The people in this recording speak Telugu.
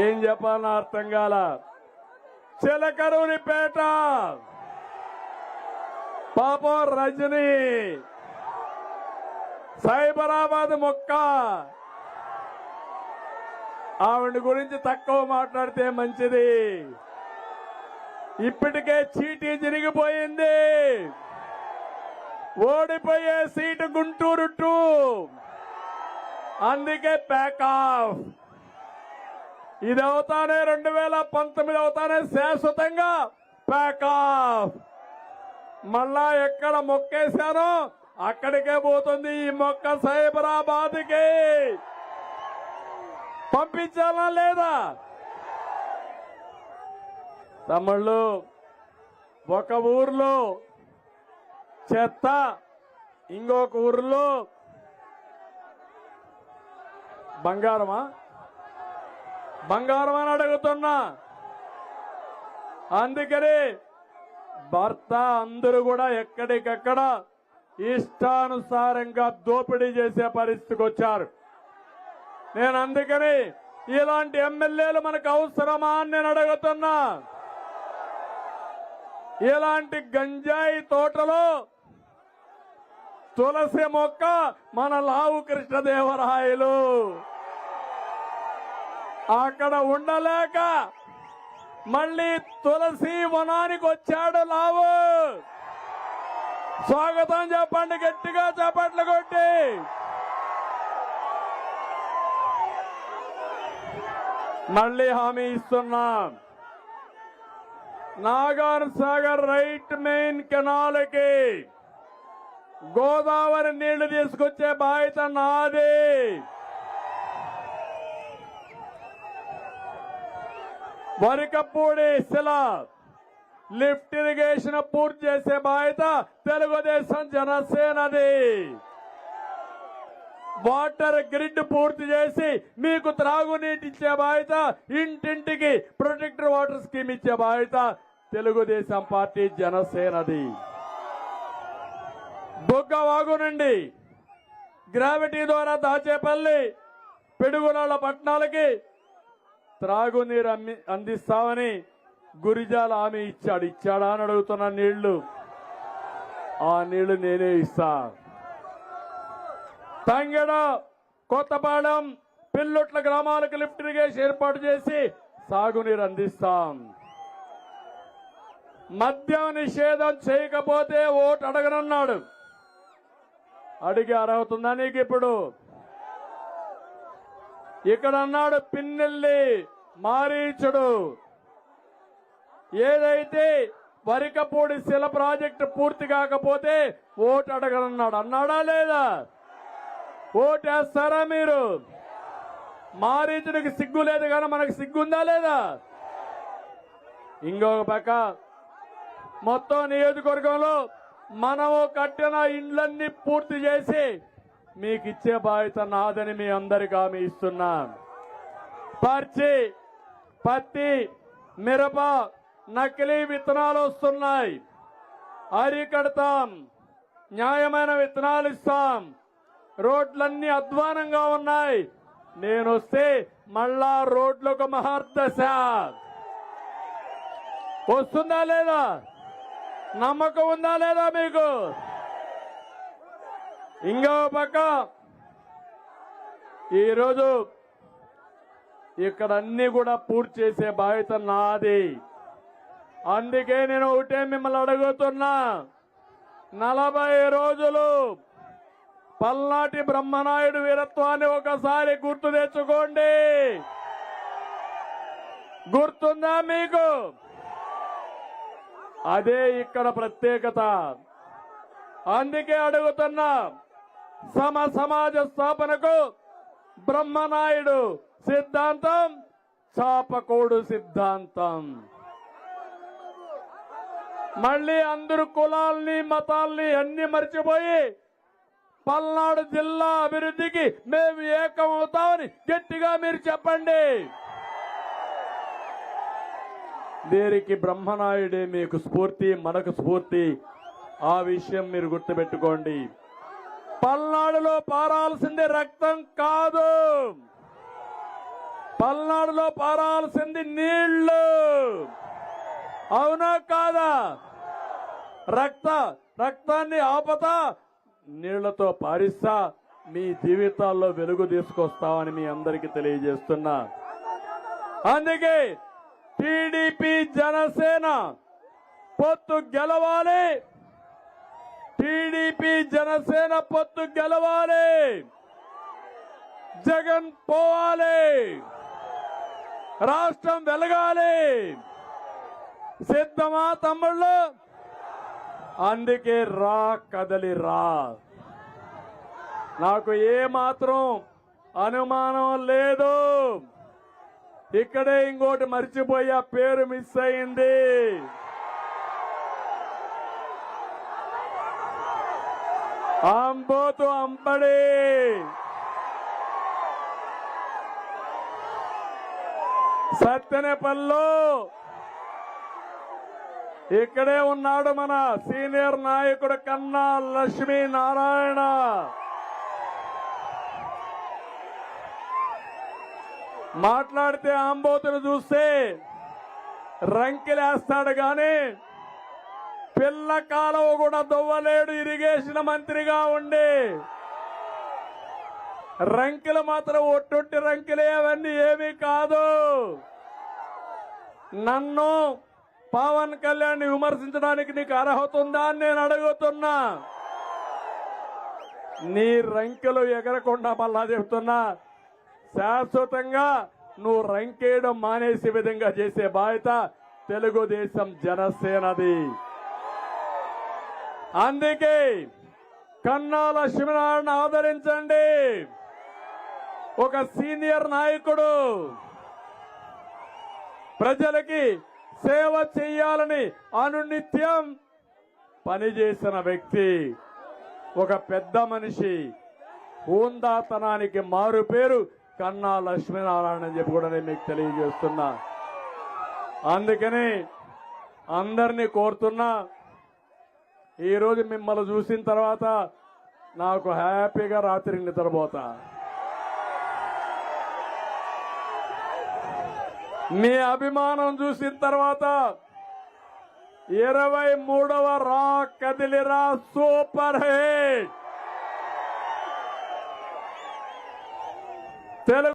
ఏం చెప్పాలన్నా అర్థం కాల. చిలకరూరిపేట పాపం రజని, సైబరాబాద్ మొక్క, ఆవిడ గురించి తక్కువ మాట్లాడితే మంచిది. ఇప్పటికే చీటీ జరిగిపోయింది. ఓడిపోయే సీటు గుంటూరు 2, అందుకే ప్యాక్ ఆఫ్. ఇది అవుతానే 2019 అవుతానే శాశ్వతంగా ప్యాక్ ఆఫ్. మళ్ళా ఎక్కడ మొక్కేశానో అక్కడికే పోతుంది ఈ మొక్క. సైబరాబాద్కి పంపించాలా లేదా? తమ్ముళ్ళు, ఒక ఊర్లో చెత్త, ఇంకొక ఊర్లో బంగారమా అని అడుగుతున్నా. అందుకని భర్త అందరూ కూడా ఎక్కడికక్కడ ఇష్టానుసారంగా దోపిడీ చేసే పరిస్థితికి వచ్చారు. నేను అందుకని ఇలాంటి ఎమ్మెల్యేలు మనకు అవసరమా అని నేను అడుగుతున్నా. ఇలాంటి గంజాయి తోటలో తులసి మొక్క మన లావు కృష్ణదేవరాయలు అక్కడ ఉండలేక మళ్ళీ తులసి వనానికి వచ్చాడు లావు. స్వాగతం చెప్పండి, గట్టిగా చప్పట్లు కొట్టి. మళ్ళీ హామీ ఇస్తున్నాం, నాగార్ సాగర్ రైట్ మెయిన్ కెనాల్కి గోదావరి నీళ్లు తీసుకొచ్చే బాధ్యత నాది. వరికపూడి శిల లిఫ్ట్ ఇరిగేషన్ పూర్తి చేసే బాధ్యత తెలుగుదేశం జనసేనది. వాటర్ గ్రిడ్ పూర్తి చేసి మీకు త్రాగునీటి ఇచ్చే బాధ్యత, ఇంటింటికి ప్రొటెక్టర్ వాటర్ స్కీమ్ ఇచ్చే బాధ్యత తెలుగుదేశం పార్టీ జనసేనది. బొగ్గవాగు నుండి గ్రావిటీ ద్వారా దాచేపల్లి, పిడుగురాళ్ల పట్టణాలకి త్రాగునీరు అందిస్తామని గురిజాల హామీ ఇచ్చాడు. ఇచ్చాడా అని అడుగుతున్న నీళ్లు, ఆ నీళ్లు నేనే ఇస్తా. తంగెడ, కొత్తపాలెం, పిల్లుట్ల గ్రామాలకు లిఫ్ట్ ఇరిగేషన్ ఏర్పాటు చేసి సాగునీరు అందిస్తాం. మద్యం నిషేధం చేయకపోతే ఓటు అడగనన్నాడు. అడిగి అర్హత ఉందా నీకు? ఇప్పుడు ఇక్కడ అన్నాడు పిన్నెల్లి మారీచుడు, ఏదైతే వరికపూడి శిల ప్రాజెక్టు పూర్తి కాకపోతే ఓటు అడగనన్నాడు. అన్నాడా లేదా? ఓటేస్తారా మీరు? మారీచుడికి సిగ్గు లేదు కానీ మనకు సిగ్గుందా లేదా? ఇంకొక పక్క మొత్తం నియోజకవర్గంలో మనము కట్టిన ఇండ్లన్నీ పూర్తి చేసి మీకు ఇచ్చే బాధ్యత నాదని మీ అందరికీ హామీ ఇస్తున్నాం. పత్తి, మిరప నకిలీ విత్తనాలు వస్తున్నాయి, అరికడతాం. న్యాయమైన విత్తనాలు ఇస్తాం. రోడ్లన్నీ అధ్వానంగా ఉన్నాయి. నేను వస్తే మళ్ళా రోడ్లకు మహర్దశ వస్తుందా లేదా? నమ్మకం ఉందా లేదా మీకు? ఇంకో పక్క ఈరోజు ఇక్కడ అన్ని కూడా పూర్తి చేసే బాధ్యత నాది. అందుకే నేను ఒకటే మిమ్మల్ని అడుగుతున్నా, 40 రోజులు పల్నాటి బ్రహ్మనాయుడు వీరత్వాన్ని ఒకసారి గుర్తు తెచ్చుకోండి. గుర్తుందా మీకు? అదే ఇక్కడ ప్రత్యేకత. అందుకే అడుగుతున్నా, సమాజ స్థాపనకు బ్రహ్మనాయుడు సిద్ధాంతం, చాపకోడు సిద్ధాంతం. మళ్ళీ అందరు కులాల్ని మతాల్ని అన్ని మర్చిపోయి పల్నాడు జిల్లా అభివృద్ధికి మేము ఏకమవుతామని గట్టిగా మీరు చెప్పండి. దీనికి బ్రహ్మనాయుడే మీకు స్ఫూర్తి, మనకు స్ఫూర్తి. ఆ విషయం మీరు గుర్తుపెట్టుకోండి. పల్నాడులో పారాల్సింది రక్తం కాదు, పల్నాడులో పారాల్సింది నీళ్లు, అవునా కాదా? రక్తాన్ని ఆపతా నీళ్లతో పారిస్తా మీ జీవితాల్లో వెలుగు తీసుకొస్తామని మీ అందరికీ తెలియజేస్తున్నా. అందుకే టీడీపీ జనసేన పొత్తు గెలవాలి, టీడీపీ జనసేన పొత్తు గెలవాలి, జగన్ పోవాలి, రాష్ట్రం వెలగాలి. సిద్ధమా తమ్ముళ్ళు? అందుకే రా కదలి రా. నాకు ఏమాత్రం అనుమానం లేదు. ఇక్కడే ఇంకోటి మర్చిపోయా, పేరు మిస్ అయింది. అంబోతు అంబడి సత్తెనపల్లిలో ఇక్కడే ఉన్నాడు మన సీనియర్ నాయకుడు కన్నా లక్ష్మీనారాయణ. మాట్లాడితే ఆంబోతును చూస్తే రంకిలేస్తాడు గాని పిల్ల కాలువ కూడా దొవ్వలేడు. ఇరిగేషన్ మంత్రిగా ఉండి రంకిలు మాత్రం ఒట్టొట్టి రంకిలే, అవన్నీ ఏమీ కాదు. నన్ను పవన్ కళ్యాణ్ విమర్శించడానికి నీకు అర్హత ఉందా అని నేను అడుగుతున్నా. నీ రంకెలు ఎగరకుండా మళ్ళా చెప్తున్నా, శాశ్వతంగా నువ్వు రంకేయడం మానేసే విధంగా చేసే బాధ్యత తెలుగుదేశం జనసేనది. అందుకే కన్నా లక్ష్మీనారాయణ ఆదరించండి. ఒక సీనియర్ నాయకుడు, ప్రజలకి సేవ చేయాలని అనునిత్యం పనిచేసిన వ్యక్తి, ఒక పెద్ద మనిషి, హోందాతనానికి మారు పేరు కన్నా లక్ష్మీనారాయణ అని చెప్పి కూడా నేను మీకు తెలియజేస్తున్నా. అందుకని అందరినీ కోరుతున్నా, ఈరోజు మిమ్మల్ని చూసిన తర్వాత నాకు హ్యాపీగా రాత్రి నిద్రపోతా. మీ అభిమానం చూసిన తర్వాత 23వ రా కదిలిరా సూపర్ హిట్ తెలుగు